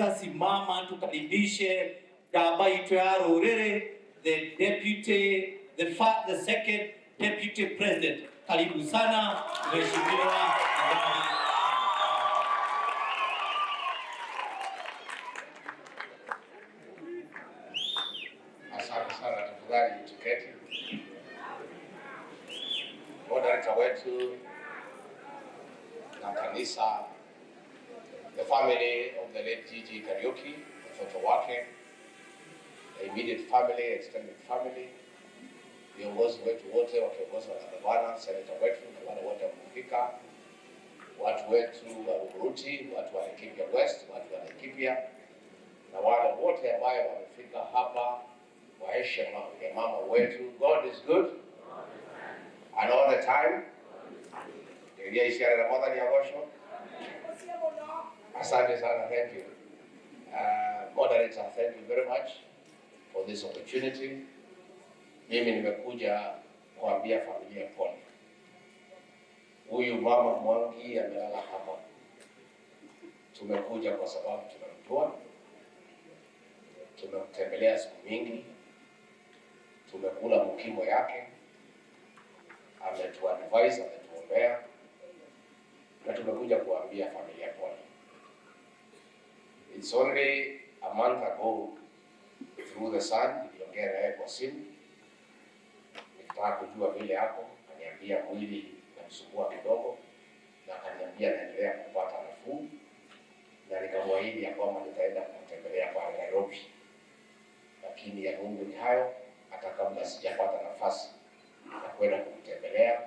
tunaweza simama tukaribishe Gaba Itwea Rorere, the deputy, the second deputy president. Karibu sana Mheshimiwa. Asante sana, tafadhali tuketi. Moderator wetu na kanisa, the family of the late Gigi Kariuki, watoto wake, the immediate family, extended family, viongozi wetu wote wakiongozwa na gavana, senator wetu na wale wote wamefika, watu wetu wa Uruti, watu wa Laikipia West, watu wa Laikipia na wale wote ambao wamefika hapa kwa heshima ya mama wetu. God is good and all the time. Ndio ishara ya mother ya Gosho. Asante sana, thank you. Moderator, thank you very much for this opportunity. Mimi nimekuja kuambia familia pole. Huyu mama Mwangi amelala hapa. Tumekuja kwa sababu tunamjua. Tumemtembelea siku mingi. Tumekula mkimo yake. Ametuadvise, ametuombea. Na tumekuja kuambia familia pole. It's only a month ago through the sun, niliongea naye kwa simu. Nikitaka kujua vile yako, akaniambia mwili unamsumbua kidogo na akaniambia naendelea kupata nafuu, na nikamwahidi ya kwamba nitaenda kumtembelea kwa Nairobi. Lakini ya Mungu ni hayo, hata kabla sijapata nafasi ya kwenda kumtembelea,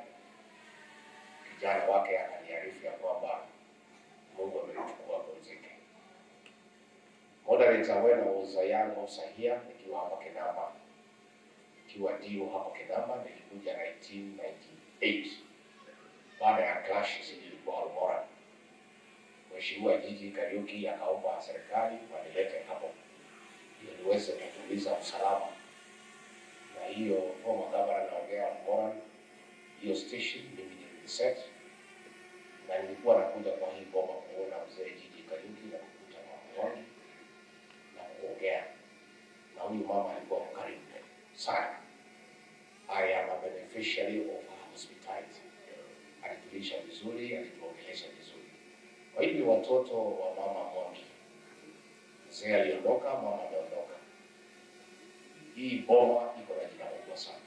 kijana wake akaniarifu ya kwamba Mungu amenichukua pumzike. Moderator, when I was a young officer here, nikiwa hapa Kinamba, nikiwa ndio hapa Kinamba, nilikuja 1998 baada ya clashes ilikuwa Almora. Mheshimiwa Gigi Kariuki akaomba serikali wanilete hapo ili niweze kutuliza usalama, na hiyo former governor naongea Almora, hiyo station mimi niliset, na nilikuwa nakuja kwa hii bomba kuona mzee Gigi Kariuki na kukuta mama wangu na kuongea na huyu mama. Alikuwa mkarimu sana. I am a beneficiary of her hospitality. Alitulisha vizuri, alituongelesha vizuri. Kwa hivyo watoto wa mama Mwangi, mzee aliondoka, mama ameondoka, hii boma iko na jina kubwa sana.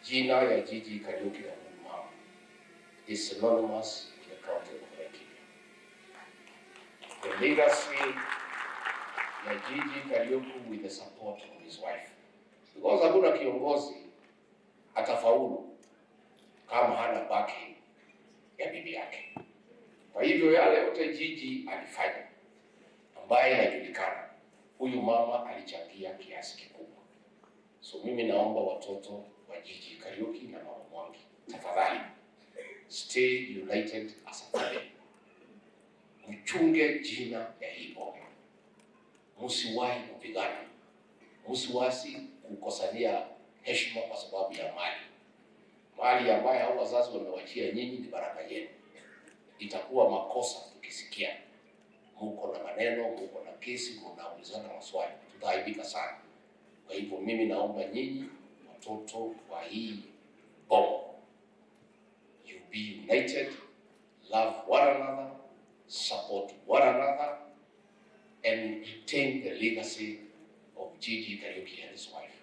Jina ya Gigi Kariuki na huyu mama is synonymous in the county of Laikipia. The legacy ya Gigi Kariuki with the support of his wife. Because hakuna kiongozi atafaulu kama hana baki ya bibi yake. Kwa hivyo yale yote Gigi alifanya ambaye inajulikana, huyu mama alichangia kiasi kikubwa. So mimi naomba watoto wa Gigi Kariuki na mama Mwangi, tafadhali stay united as a family. Mchunge jina ya hii boma. Msiwahi kupigana. Msiwasi kukosania heshima kwa sababu ya mali. Mali ambayo hao wazazi wamewachia nyinyi ni baraka yenu. Itakuwa makosa tukisikia muko na maneno, muko na kesi, mnaulizana maswali, tutaaibika sana. Kwa hivyo mimi naomba nyinyi watoto wa hii boma, you be united, love one another, support one another, and retain the legacy of Gigi Kariuki and his wife.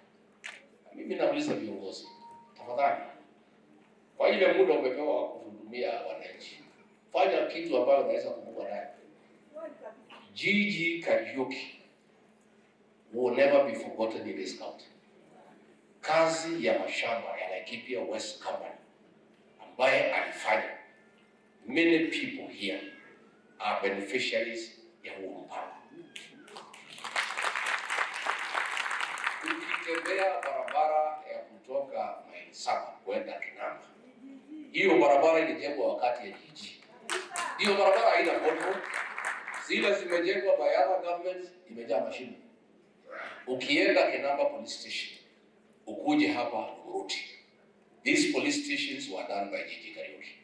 Mimi nauliza viongozi, tafadhali, kwa ile muda umepewa kuhudumia wananchi, fanya kitu ambayo unaweza kumbuka naye. Gigi Kariuki will never be forgotten in this county. Kazi ya mashamba ya Laikipia West Company ambaye alifanya, many people here are beneficiaries ya huo mpango. Ukitembea barabara ya kutoka Maisama kwenda Kinamba, hiyo barabara ilijengwa wakati ya Gigi. Hiyo barabara haina pothole. Zile zimejengwa by other governments, imejaa mashimo. Ukienda Kinamba police station, ukuje hapa Uruti, these police stations were done by Gigi Kariuki.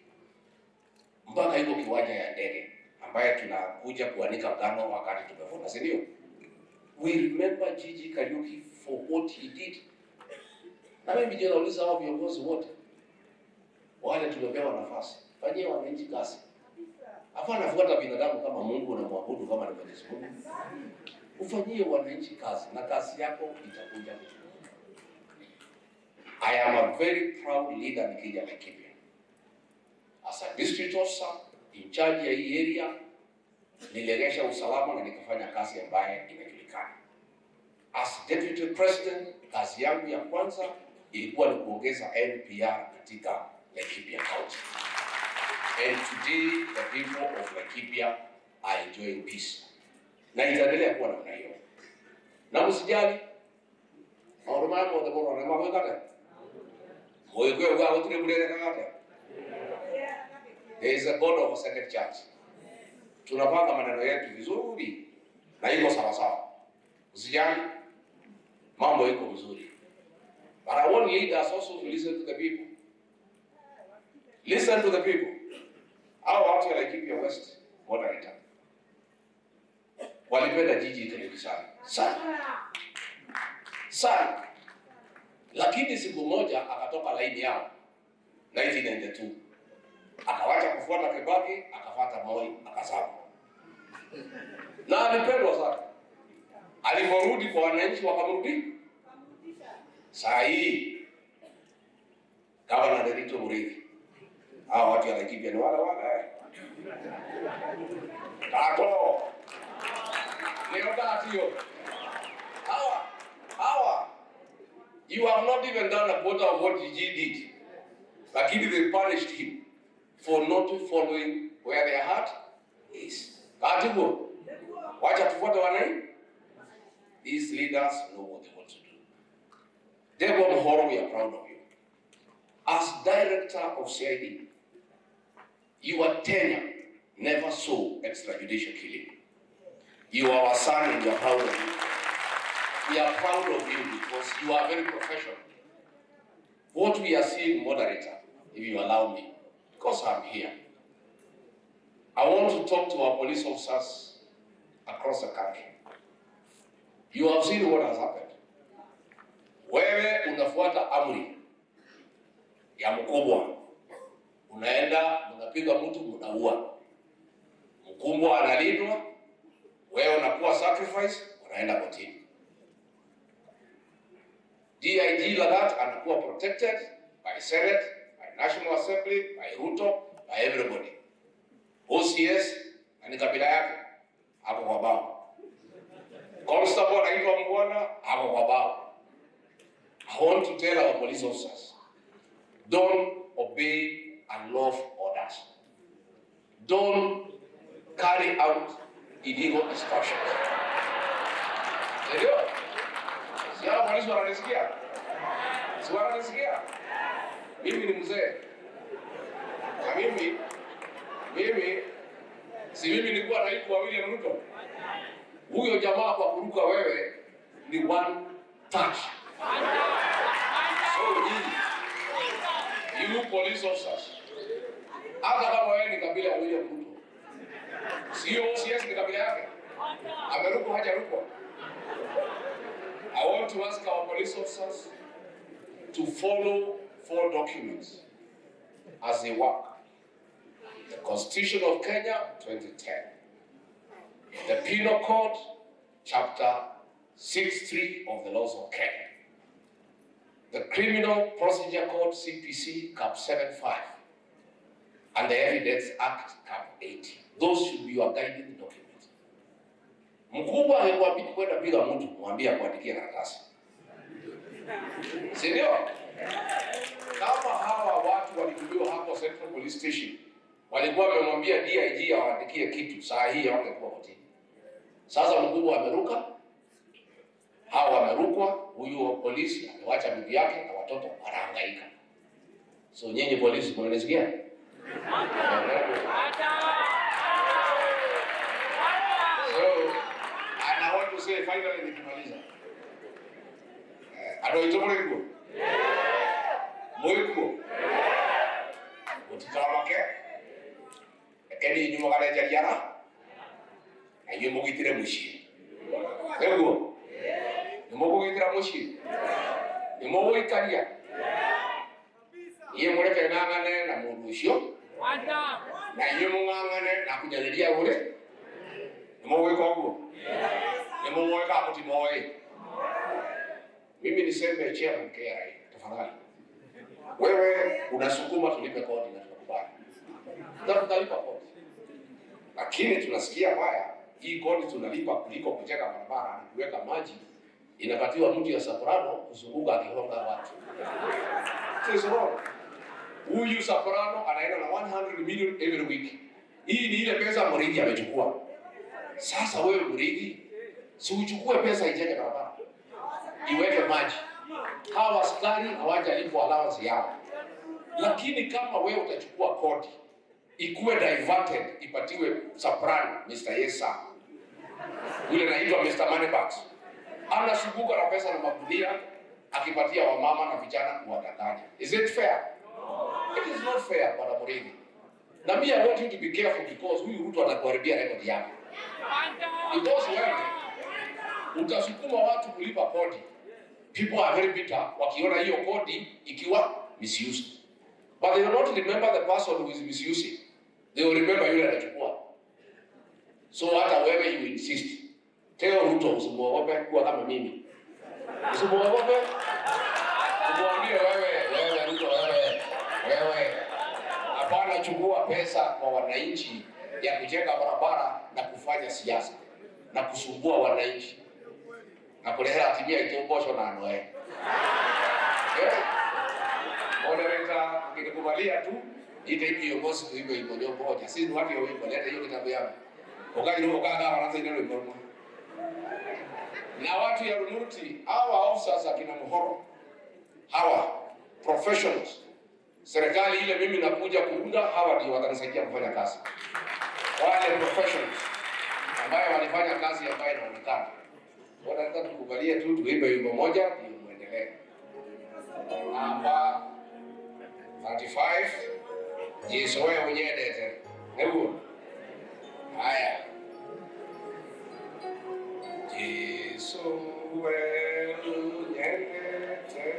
Mpaka hiyo kiwanja ya ndege ambaye tunakuja kuanika ngano wakati tumevuna, si ndio? We remember Gigi Kariuki for what he did. Na mimi ndio nauliza hao viongozi wote wale tumepewa nafasi, fanyie wananchi kazi. Hapa anafuata binadamu kama Mungu na muabudu kama ni Mwenyezi Mungu. Ufanyie wananchi kazi na kazi yako itakuja kutukuka. I am a very proud leader nikija Laikipia. As a district officer in charge ya hii area, niliregesha usalama na nikafanya kazi ambaye inajulikana. As deputy president, kazi yangu ya kwanza ilikuwa ni kuongeza NPR katika Laikipia County. And today the people of Laikipia are enjoying peace. Na itaendelea kuwa namna hiyo. Na msijali, maoromano wa debora na mambo kata. Moyo kwa watu ni bulele kata. There is a God of a second chance. Tunapanga maneno yetu vizuri na iko sawa sawa. Usijali, mambo iko vizuri. But I want leaders also to listen to the people. Listen to the people. Hao watu wa Laikipia West moderator walipenda Gigi Kariuki sana. Lakini siku moja akatoka laini yao 1992. Akawacha kufuata Kibaki, akafuata Moi, akazama. Na alipendwa sana. Aliporudi kwa wananchi wakamrudi. Saa hii Gavana Derito Murithi, hao watu wa Laikipia ni wala Tato leo tatio hawa you have not even done a quarter of what Gigi did, lakini they punished him for not following where their heart is. Katibu, wacha tufuate wanai. These leaders know what they want to do. Debo Muhoro, we are proud of you. As director of CID, your tenure never saw extrajudicial killing. You are our son and we are proud of you. We are proud of you because you are very professional. What we are seeing, moderator, if you allow me, because I'm here, I want to talk to our police officers across the country. You have seen what has happened. Wewe unafuata amri ya mkubwa, unaenda unapiga mtu unaua. Mkubwa analindwa, wewe unakuwa sacrifice, unaenda kotini. DIG Lagat anakuwa protected by Senate, by National Assembly, by Ruto, by everybody. OCS ni kabila yake hapo kwa bao. Constable anaitwa Mbwana hapo kwa bao. I want to tell our police officers, don't obey unlawful orders. Don't carry out illegal instructions. Ndio? Si hao polisi wananisikia? Si wananisikia? Mimi ni mzee. Na mimi nilikuwa naibu wa William Ruto. Huyo jamaa kwa kuruka wewe ni one touch. So you police officers, hata kama wewe ni kabila ya William Ruto, sio OCS ni kabila yake, ameruka hajaruka. I want to ask our police officers to follow 4 documents as they work. The Constitution of Kenya, 2010. The Penal Code, Chapter 6.3 of the laws of Kenya. The Criminal Procedure Code, CPC, Cap 7.5. And the Evidence Act, Cap 80. Those should be your guiding documents. Mkubwa hakuambii kwenda piga mtu, mwambie kuandikia karatasi. Si ndio? Kama hawa watu walikuwa hapo Central Police Station, walikuwa wamemwambia DIG awaandikie kitu, saa hii hawangekuwa kotini. Sasa mkubwa ameruka, hawa wamerukwa, huyu wa polisi amewacha bibi yake na watoto wanahangaika. So nyinyi polisi mnanisikia? So I want to say finally nikimaliza. Adoitomoleko. Moiko. Utikawake. Ekeni nyuma kale jariana. Ayo mugitire mushi. Ego. Nimugitira mushi. Nimugikaria. Iye mureke ngangane na mundu ucio. Na iye mungangane na kunyaliria ure. Nimugika uguo. Nimugika muti moe. Mimi niseme chairman KRA, tafadhali. Wewe unasukuma tulipe kodi na tunakubali. Tutalipa kodi. Lakini tunasikia haya, hii kodi tunalipa kuliko kujenga barabara na kuweka maji, inapatiwa mtu ya Soprano kuzunguka akihonga watu. Sio. Huyu Soprano anaenda na 100 million every week. Hii ni ile pesa Murigi amechukua. Sasa wewe Murigi, si uchukue pesa ijenge barabara, iweke maji. Hawa askari hawajalipwa allowance yao. Lakini kama wewe utachukua kodi, ikuwe diverted, ipatiwe Soprano, Mr. Yesa. Yule anaitwa Mr. Moneybags. Anashuguka na pesa na magunia, akipatia wamama na vijana kuwadanganya. Is it fair? It is not fair, Bwana Murigi. Na mimi I want you to be careful because huyu Ruto atakuharibia record yako. Because wewe utasukuma watu kulipa kodi. People are very bitter wakiona hiyo kodi ikiwa misused. But they will not remember the person who is misusing. They will remember yule anachukua. So hata wewe you insist. Tell Ruto usimuogope kuwa kama mimi. Usimuogope. Umwambie wewe Ruto wewe. Hapana, chukua pesa kwa wananchi ya kujenga barabara na kufanya siasa na kusumbua wananchi. Na kulehera atimia itongosho na anoe. Moderator, ukikubalia tu, ite viongozi kuiba imonyo moja. Sisi ni watu wengi, leta hiyo kitabu yangu. Ukaji ndio ukaga wanaanza ndio imonyo. Na watu ya Rumuruti, hawa officers akina Muhoro, hawa professionals. Serikali ile mimi nakuja kuunda, hawa ndio watanisaidia kufanya kazi. Wale professionals ambao walifanya kazi ambayo inaonekana. Wanataka tukubalie tu tuimbe wimbo moja ndio muendelee. Namba 35 Yesu wewe mwenyewe dete. Hebu. Haya. Yesu wewe mwenyewe dete.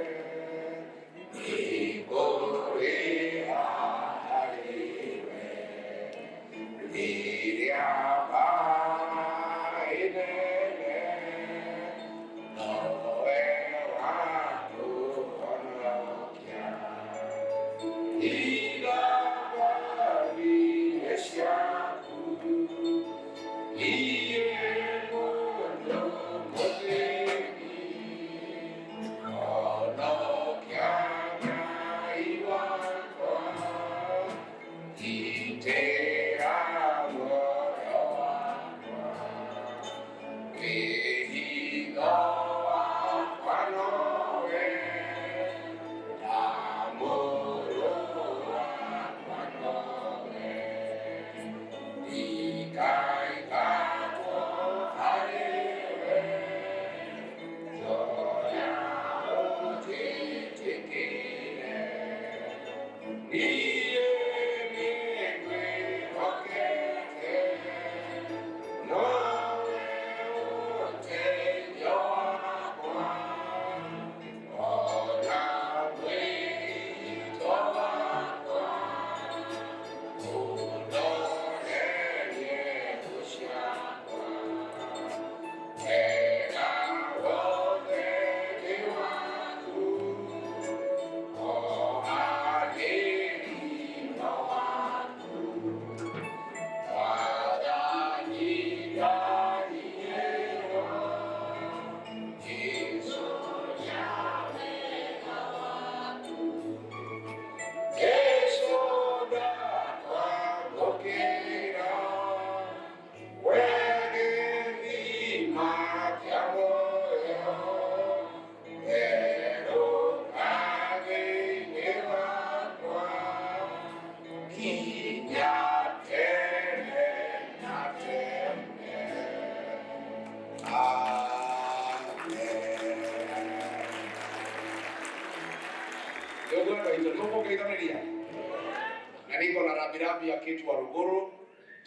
Ibore haliwe. Iriaba ine.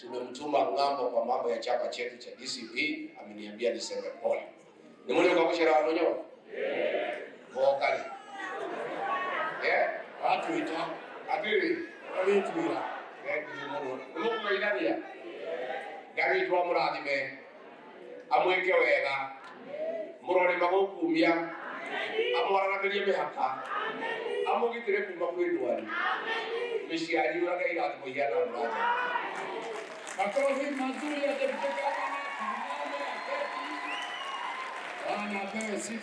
tumemtuma ng'ambo kwa mambo ya chama chetu cha DCP, ameniambia niseme pole. Ni mwenye kwa kushara wanonyo? Mwokali. Watu ita. Atiri. Watu ita. Mungu ilania. Gari tuwa murathime. Amweke wega. Murore magukumia. Amwaranagirie mihaka. Amugitire kuma kwi ndwari. Miciari uraga irathimo ihiana murathime. Makofi mazuri ya Deputy Governor. Bwana apewe sifa.